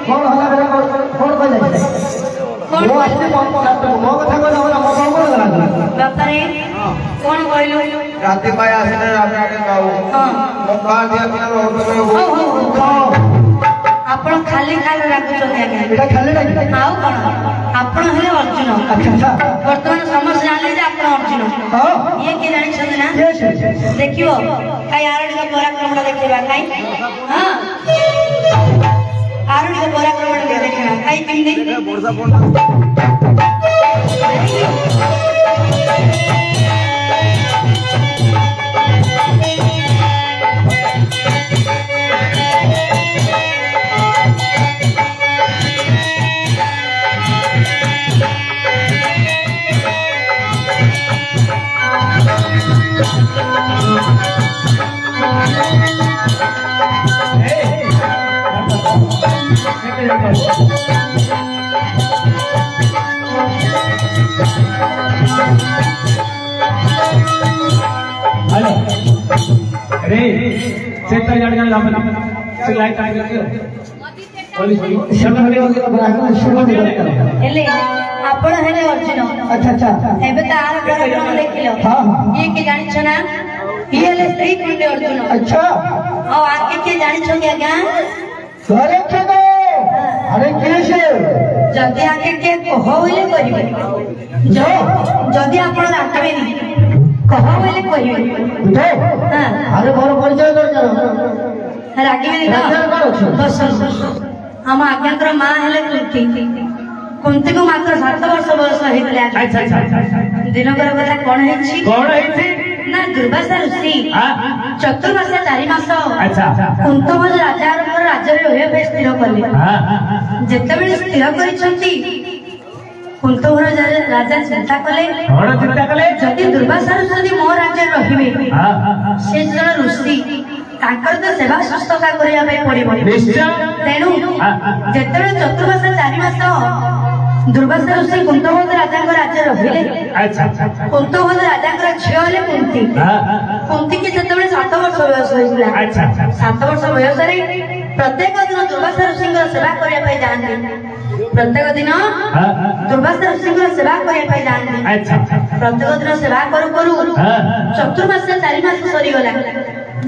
कौन हला बेला कौन कह जाय वो आस्ते मो कथा को ना मो कौन करा बापा रे कौन कहलु राती पाए आसे राती आके गाऊ हां मो का दिया बिना हो आपण खाली खाली राखुछन आगे एटा खाली राखि आउ कोन आपण हेले अर्जुन अच्छा अच्छा वर्तमान समस्त जानले जे आपण अर्जुन हां ये के जानि छन ना यस देखियो काई आरडी का पराक्रम देखिबा काई हां आरडी का पराक्रम देखिबा काई पिंदी बोरसा फोन हेलो अरे चेता जान जान लाभ से लाइट काट दियो पुलिस शब्द हले शुरू हेले आपण हेले अर्जुन अच्छा अच्छा एबे त आर पराक्रम देखिलो हां ये के जानि छ ना ये हेले स्त्री कुंड अर्जुन अच्छा और आके के जानि छ क्या अरे चलो अरे कैसे जदी आके के कहले करिवे जो जदी आपण राखबेनी कहले कहिवे बुझो हां अरे मोर परिचय दरकार राखबेनी तो बस हम आज्ञाकर मां हेले कुंती को मात्र 7 वर्ष बयस हेतले अच्छा अच्छा दिनकर कथा कोन हेछि ना दुर्वासा ऋषि चतुर्मास 4 मास अच्छा कुंतभोज राजा राज्य रे होय बे स्थिर कले जेतेबेले स्थिर करिसंती कुंतभोज राजा चिंता कले जदि दुर्वासा ऋषि मो राज्य रहिबे से जण ऋषि ताकर तो सेवा सुस्तता करिया पे पड़िबो निश्चय तेनु जेतेबेले चतुर्मास 4 मास दुर्वासा ऋषि कुंतभोज राजा को राज्य रहिले अच्छा कुंतभोज राजा को झियो ले कुंती कुंती के जेतेबेले 7 वर्ष बयस होइला अच्छा 7 वर्ष बयस रे प्रत्येक दिन दुर्वासा ऋषि को सेवा करिया पे जानती प्रत्येक दिन दुर्वासा ऋषि को सेवा करिया पे जानती अच्छा प्रत्येक दिन सेवा करू करू चतुर्मास 4 मास सरी गला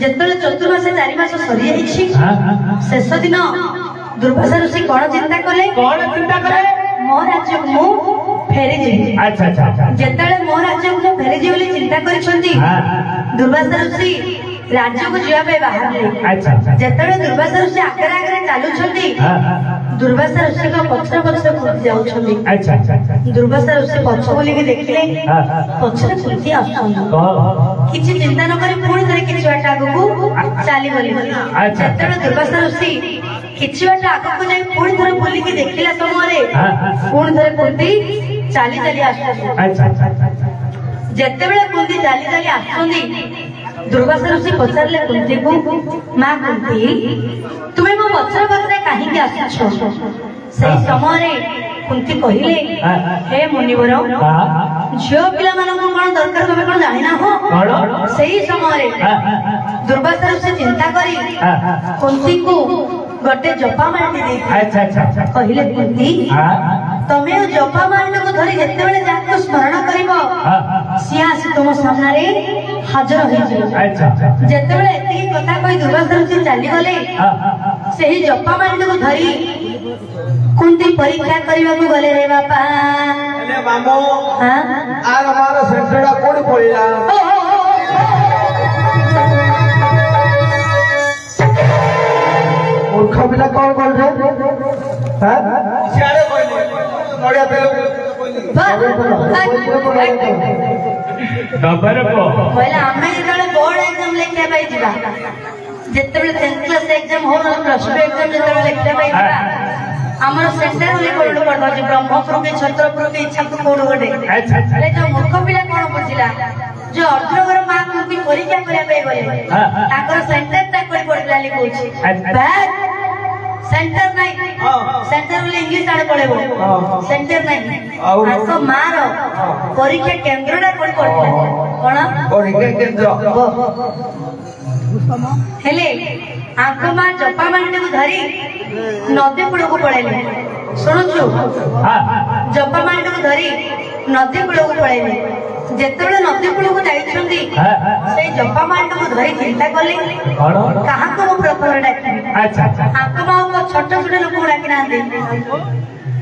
जेतेबेले चतुर्मास 4 मास सरी जाइछि शेष दिन दुर्वासा ऋषि कोन चिंता कले मो राज्य मु फेरी जेबी अच्छा जेतेबेले मो राज्य को फेरी जेबी बोली चिंता करिसंती दुर्वासा ऋषि राज्य को जिया पे बाहर अच्छा जेतेबेले दुर्वासा ऋषि आगे आगे चालू छंती दुर्वासा ऋषि को पछरे पछरे कुंती जाउ छंती अच्छा दुर्वासा ऋषि पछ बोली के देखले पछरे कुंती आछन किछि चिंता न करी पुणी धरे किछि बाटा आगु चाली बोली जेतेबेले दुर्वासा ऋषि किछि बाटा आगु जाई पुणी धरे बोली के देखिला समय पुणी धरे कुंती चाली चाली आछन अच्छा जेतेबेले कुंती चाली चाली आछंदी दुर्वासा ऋषि पचारले कुंती को मां कुंती तुम्हें मो पछरे पछरे काहे के आछछ से समय कुंती कहिले हे मुनिवर झियो पिला मानन कोन दरकार तमे कोन जानि ना हो सही समय दुर्वासा ऋषि चिंता करी कुंती को गोटे जपा मारती दे अच्छा कहिले कुंती तमे जपा मारने को धरी जेतेबेले जाको स्मरण करिवो सिया से तुम सामने रे हाजर होई जिवो अच्छा जेतेबेले एती कथा कहि दुर्वासा ऋषि चाली गले सेही जपा मारने को धरी कुंती परीक्षा करबा को गले रे बापा एले मामो हां आर हमारा सेंटरडा कोडी पड़िला मूर्ख पिला कौन बोल रहे हैं सियारे कोइले नडिया तेल डबरे को बोले हमें जेतेबेले बोर्ड एग्जाम लेके पाई दिबा जेतेबेले 10th क्लास एग्जाम हो न प्लस 2 एग्जाम जेतेबेले लेके पाई दिबा हमर सेंटर ले कोड पड़बा जे ब्रह्मपुर के छत्रपुर के इच्छा को कोड गोटे अच्छा ले जो मूर्ख पिला कोन बुझिला जो अर्जुन घर मां कुंती परीक्षा करिया पे गले ताकर सेंटर ता कोइ पड़ला ले कहछि बैक सेंटर नहीं सेंटर बोले इंग्लिश आड़े पड़ेबो सेंटर नहीं आको मार परीक्षा केंद्रडा कोइ पड़ला कोन परीक्षा केंद्र हेले आंक माँ जपा मांडी को धरी नदी कूल को पड़ेले शुणुचु जपा मांडी को धरी नदी कूल को पड़ेले जेतेबेले नदी कूल को जाइछंदी से जपा मांडी को धरी चिंता कले कहा को मु प्रथम डाकी अच्छा आंक माँ को छोट छोट लोक डाकी नांदे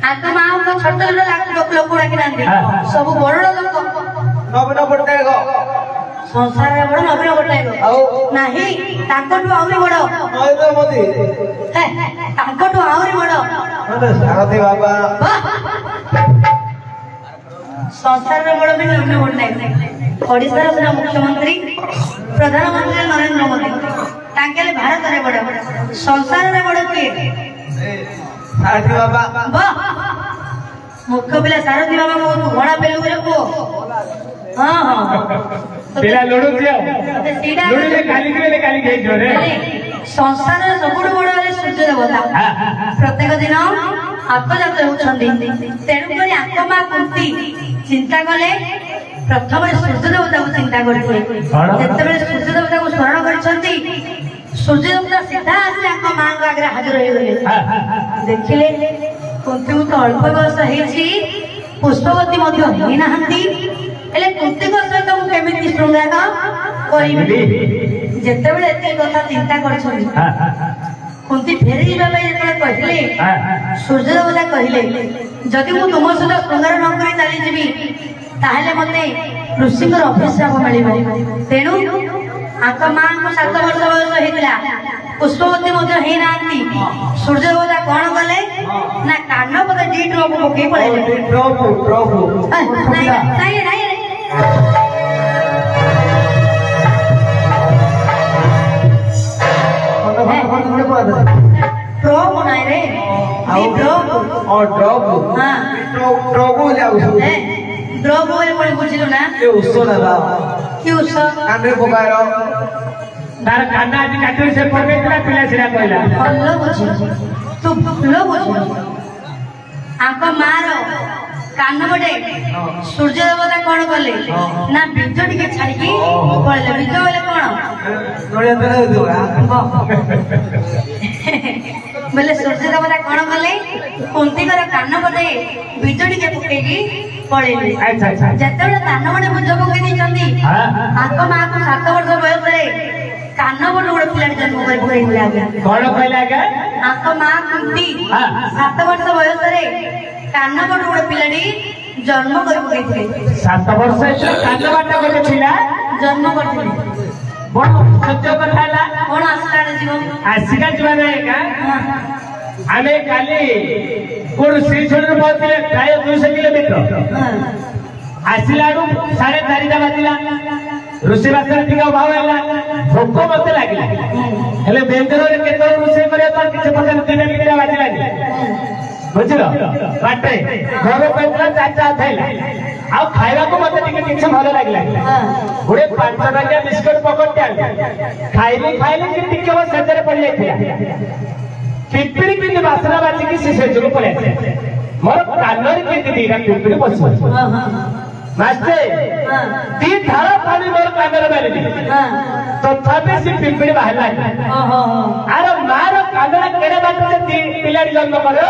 आंक माँ को छोट छोट लोक डाकी नांदे सब बड़ लोक नवीन पट्टनायक संसार बड़ नवीन पट्टनायक नहीं ताकटू आउरी बड़ नरेंद्र मोदी ताकटू आउरी बड़ सारथी बाबा संसार बड़ भी नवीन पट्टनायक ओडिशा रा मुख्यमंत्री प्रधानमंत्री नरेंद्र मोदी तांकेले भारत रे बड़ संसार रे बड़ किए सारथी बाबा वाह मुख्य पिला सारथी बाबा को घोड़ा पेलु रे को हां हां पिला लड़ू दिया लड़ू ले काली के जोरे संसार सबुठ बड़ हेले सूर्य देवता प्रत्येक दिन आत्मजात होउछंदी तेणु करी आंक मां कुंती चिंता कले प्रथम सूर्य देवता को चिंता करथिले जेतेबेले सूर्य देवता को स्मरण करछंती सूर्य देवता सीधा आसी आंक मां को आगे हाजिर होई गले देखिले कुंती को तो अल्प बयस हेछि पुष्पवती मध्य हेई नाहंती हेले कुंती को सहित मु केमिति शृंगार करिबि जेतेबेले एते कथा चिंता करछंती कुंती फेरी जीवा जेतेबेले कहिले सूर्य देवता कहिले जदि मु तुम सहित शृंगार न करी चली जीवी ताहले मते ऋषिकर अभिशाप मिलिबो तेणु आंक मां को 7 वर्ष बयस हेतिला पुष्पवती मध्य हेई नांती सूर्य देवता कोन कले ना कान पके डी ड्रॉप पके पळेले ड्रॉप नहीं नहीं ड्रॉप नहीं रे ड्रॉप और ड्रॉप हां ड्रॉप हो जाऊ ड्रॉप बोले कोन बुझिलु ना ए उस्तो ना बाबा कि उसो कांडे पकायो तार काना आज काटुरी से पकेतला पिला सिरा कहला हल्लो बुझि तू लो बुझि आंक मारो कान बडे सूर्य देवता कोन कले ना बीज टिके छाड़ी की पळले बीज बोले कोन नोड़िया तेरे दुआ बोले सूर्य देवता कोन कले कुंती कर कान बडे बीज टिके पकेगी पळले अच्छा जेतेबेले कान बडे बीज पके दी चंदी आंक मां को 7 वर्ष बयस रे कान बडे गोटे पिला जन्म कर पकेइला कोन कहला के आंक मां कुंती 7 वर्ष बयस रे कान बडे गोटे पिलाडी जन्म कर पकेइले 7 वर्ष कान बाटा गोटे पिला जन्म करथिले बड़ सत्य कथा ला कोन आस्कारे जीवन आसिका जीवन का आमे काली कोन श्री छोड़ पहुंचले प्राय 200 किलोमीटर आसिलाडू 4:30 बाजिला ऋषि बासर टिका अभाव हैला भोक मते लागिला हेले बेंदर रे केतो ऋषि करे तो किछ पता 3 बाजिला बुझिलो बाटे घर पेटला चाचा थैला आ खाइबा को मते टिके किछ भलो लागिला गुडे 5 टका बिस्कुट पकड़ खाइले कि टिके वो सजरे पड़ जाइथिला पिपड़ी पिंड बासना बाजी की से सेजरो पड़े मोर कानर के दीरा पिपड़ी बस मास्टर ती धारा पानी मोर कानर बेले तथापि से पिपड़ी बाहर अरे मार कानर केड़े बात से पिलाड़ी जन्म करे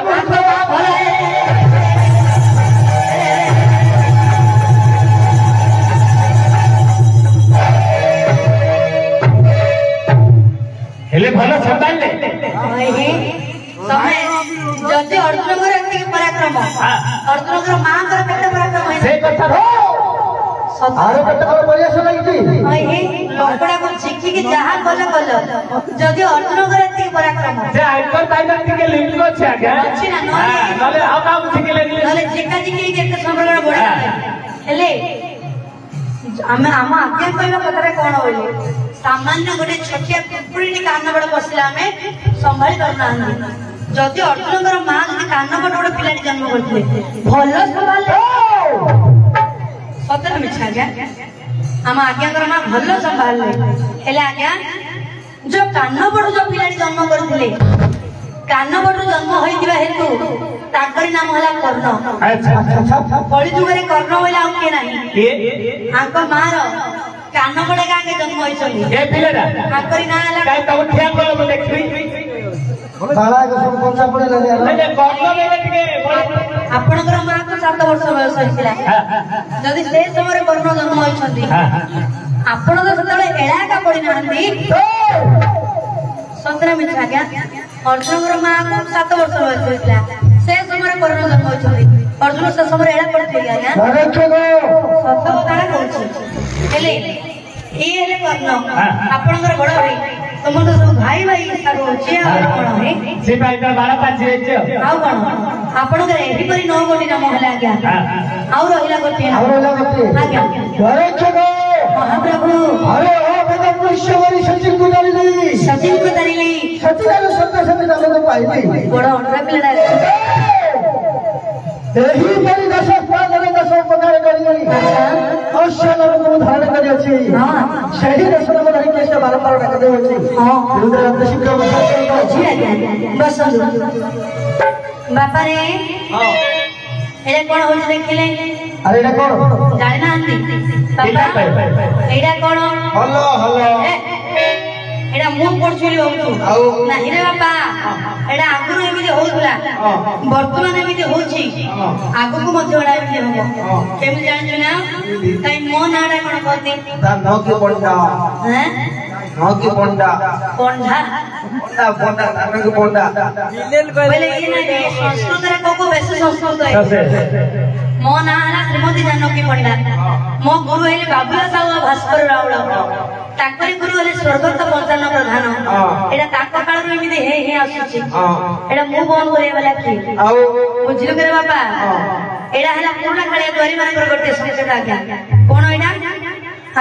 हेले भलो संभाल ले समय जति अर्जुन को एति पराक्रम अर्जुन को मां कर केते पराक्रम है से कथा हो आरो कते कर प्रयास लागिची हे लंकड़ा को शिखी के जहां कल जदि अर्जुन को एति पराक्रम से आइकर ताइकर टिके लिंक को छ आगे अछि ना नले आ काम शिखि ले नले जिका जिकी केते संबळ बडा हेले आमे आम आज्ञा कहबा कतरे कोन होइले सामान्य गोटे छोटिया पिपड़ी कान बड़ बसला में संभाली करना जदि अर्जुन मां जदि कान बड़ गोटे पिला जन्म करते भल संभाले सतत मिछा आज्ञा आम आज्ञा मां भल संभाले हेले आज्ञा जो कान बड़ जो पिला जन्म करते कान बड़ जन्म होइदिबा हेतु ताकरी नाम होला कर्ण अच्छा कली जुगरे कर्ण होइला के नाही के आंक मार कानमोड़े गाँ के जन्म होइछनी ए पिलेरा आपरी ना हला काय तो ठिया को म देखबी बाला के सब कोन सा पड़े लगे ले गल्लो बेले टिके आपनकर मां को 7 वर्ष बयस होइছিলা जदि से समय कर्ण जन्म होइछंती आपण तो सतले एळा का पड़ी नांदी सतरा मिछा क्या अर्जुनकर मां को 7 वर्ष बयस होइছিলা से समय कर्ण जन्म होइछंती अर्जुन से समय एळा पड़थि आज्ञा सत कथा कहूची हेले ई हेले कर्ण आपनकर बड़ भाई तुम तो सब भाई भाई हिसाब होची आ कोन है से भाई तर 12 5 हेछ आउ कोन आपनकर एही परि 9 गोटी नाम हला आज्ञा आउ रहिला गोटी आज्ञा महाप्रभु अरे ओ वेद पुरुषवरी सचिन को डाली सचिन को धरिली सचिन सत्य सत्य नाम तो पाइली बड़ अंडा पिलडा एही परि 10 उपकार करी अवश्य लोग को धारण करी अछि हां सही दर्शन में रही के बारंबार डाक दे अछि हां रुद्र रत्न शिक्षा जी आज्ञा बस बापा रे हां एडा कोन होछ देखिले अरे एडा कोन जानि ना आंती बापा एडा कोन हलो हलो एडा मुंह पडछुली होउ नाही रे बापा एडा आगुर एमिति होउला वर्तमान एमिति होउची आगु को मध्य एडा एमिति हो केमि जानि ना तै मो नाडा कोन कहती ता नौकी पंडा हैं नौकी पंडा पंडा पंडा पंडा नौकी पंडा पहले ये ना संस्कृत रे को बेस संस्कृत है मो नाडा श्रीमती जानकी पंडा मो गुरु हेले बाबुला साहू भास्कर रावळ ताकरी गुरु हेले स्वर्गत पंचान प्रधान एडा ताक काल रे एमिति हे हे आसुची एडा मु बोन करे वाला की आउ बुझिलो करे बाबा एडा हला पूर्ण खालिया द्वारी मानकर गोटे संकेत आज्ञा कोन एडा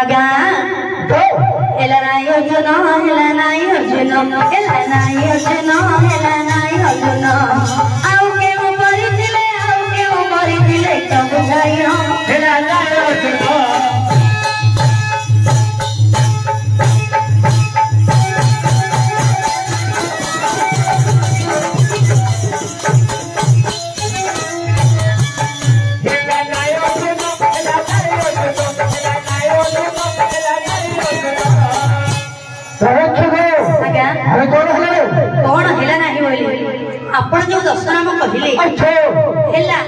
आज्ञा एला नाई अर्जुन एला नाई अर्जुन एला नाई अर्जुन एला नाई अर्जुन आउ के मो परिथिले तो बुझाइयो एला नाई अर्जुन अरे कौन है कौन हेला नहीं बोली आपण जो 10 नाम कहिले अच्छा हेला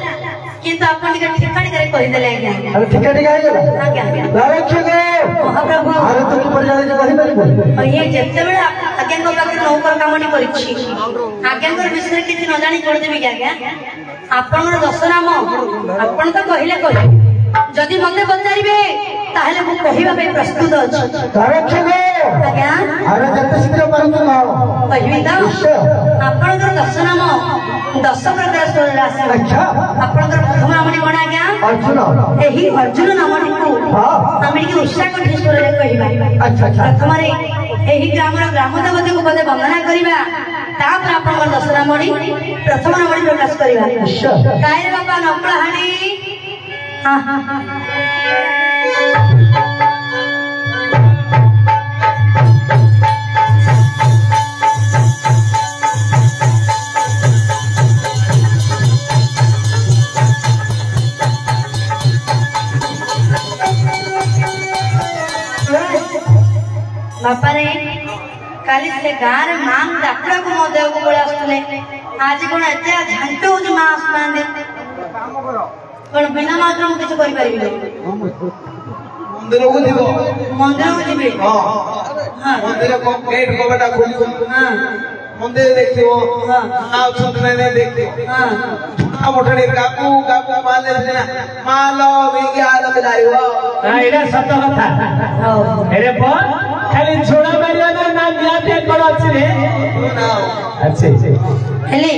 किंतु आपण के ठिकाणी करे कहि देले आज्ञा अरे ठीक है आज्ञा दरक्षक महाप्रभु अरे तो की परिजाले जे कहि परिबो और ये जत्ते बेला आज्ञा को पाकर नौकर कामनी करिछि आज्ञा को विषय किछि न जानि कर देबी आज्ञा आपण 10 नाम आपण तो कहिले कहि जदि मते बतारिबे ताहले मु कहिबा पे प्रस्तुत अछि दरक्षक आज्ञा अरे जत्ते शीघ्र परंतु न कहिबी त आपनकर 10 नाम 10 प्रकार स्वर राशि अच्छा आपनकर प्रथम नामटी कोन आज्ञा अर्जुन एही अर्जुन नामटी को हां आमे की उषा कोठी स्वर रे कहिबा अच्छा अच्छा प्रथम रे एही ग्रामर ग्राम देवता को पदे वंदना करिबा तापर आपनकर 10 नामटी प्रथम नामटी प्रकाश करिबा काय रे बाबा नपळहाणी हां हां हां बापा रे काली से गार मां डाकड़ा को मो देव को बड़ा आसले आज कोन एते झांटो हो जे मां आसमान दे काम करो कोन बिना मात्र मु किछ करि परिबि मंदिर को दिबो मंदिर को दिबे हां हां मंदिर को गेट को बेटा खोली हां मंदिर देखियो हां नाव छतने ने देखियो हां छोटा मोटड़ी काकू काकू माले मालो विज्ञान बिलाइयो एडा सत कथा अरे बोल खाली छोड़ा मारिया ना नियाते कोन अछि रे अच्छे हेले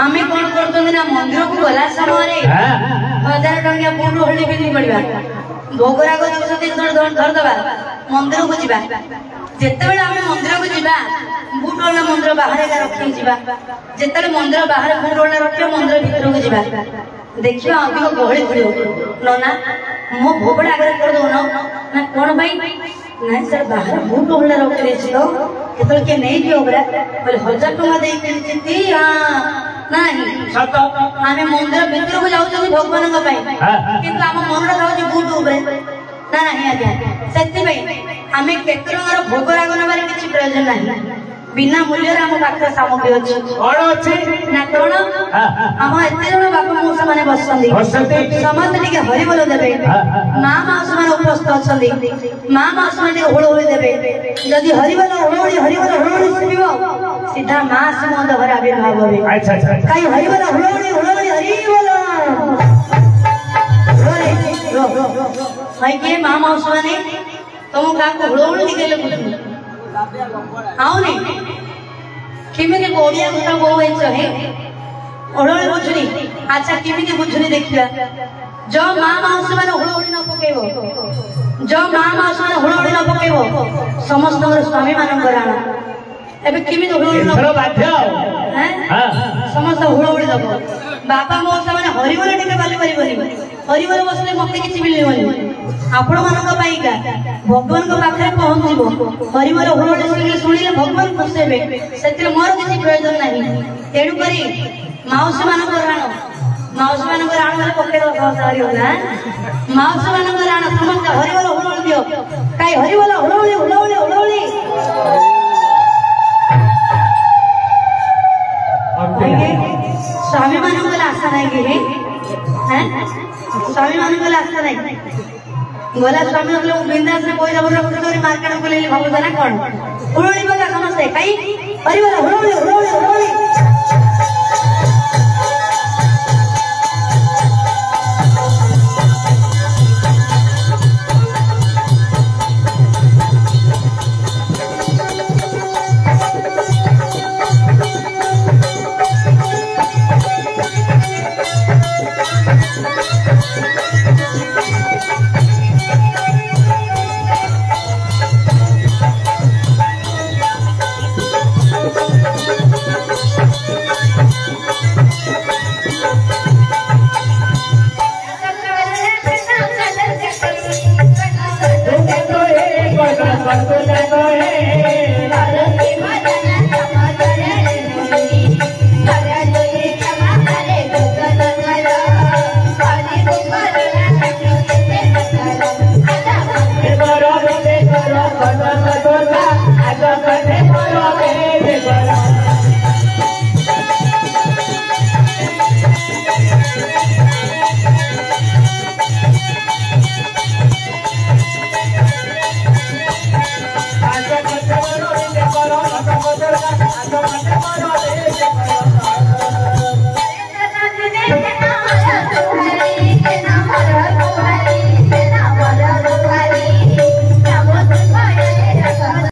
आमे कोन करतों ना मंदिर को गला समय रे 1000 टंका बुट होल्डी बिनी पड़िबा भोगराग जोसती धर दबा मंदिर को जिबा जेते बेला आमे मंदिर को जिबा बुट होल्ला मंदिर बाहर का रखि जिबा जेते मंदिर बाहर बुट होल्ला रखियो मंदिर भीतर को जिबा देखियो अधिक गहଳି पड़ियो नना मो भोगड़ा आगे कर दो ना कोन भाई नहीं सर बाहर बुट होल्ला रखि देछि तो केतल के नहीं दियो बरा बोले 1000 टका देई किनती हां नहीं सत आमे मंदिर भीतर को जाउ छी भगवान को पई किंतु हम मन रे जाउ बुट ऊपर ना नहीं आज्ञा से आम केतरंगर भोग राग नबार किसी प्रयोजन ना बिना मूल्य आम पाखे सामग्री अच्छी कौन अच्छी ना कौन आम एत जन बापा मौसा मैंने बसते समस्त टे हरिबोल देवे माँ माउसी मैंने उपस्थित अच्छा माँ माउसी मैंने हुड़हुड़ी देवे जदि हरिबोल हुड़हुड़ी शुभ सीधा माँ से मो घर आविर्भाव हे कहीं हरिबोल हुड़हुड़ी हरिबोल के माँ माउसी मैंने तुम क्या हुड़हुड़ी निकले बुझ आउनी किमिति ओडिया कथा कहैछ हे ओडोळे बुझुनी अच्छा किमिति बुझुनी देखिया जो माँ माउसी माने हुड़हुड़ी न पकेबो जो माँ माउसी माने हुड़हुड़ी न पकेबो समस्त स्वामी मानकर आना एबे किमिति हुड़हुड़ी न बाध्य हैं समस्त हुड़हुड़ी दबो बापा मौसा माने हरिबोल टिके बाली परिबोनी हरिबोल बसले मते किछि मिलिबोनी आपण मानक पाइका भगवान को पाखरे पहुंचबो हरिबोल हुड़हुड़ी सुनिले भगवान खुश हेबे सेतिर मोर किछि प्रयोजन नाही तेडु करी माउसी मानकर राणो माउसी मानकर राणो वाले पके दो सहसारी होला माउसी मानकर राणो समस्त हरिबोल हुड़हुड़ी दियो काई हरिबोल हुड़हुड़ी स्वामी मानकर आशा नहीं गे हैं स्वामी मानकर आशा नहीं गोला स्वामी लोग बिंदास ने कोई जबरदस्ती मार्केट को ले भाबुता ना कोन हुड़हुड़ी बगा समझते काई हरिबोल हुड़हुड़ी Hasta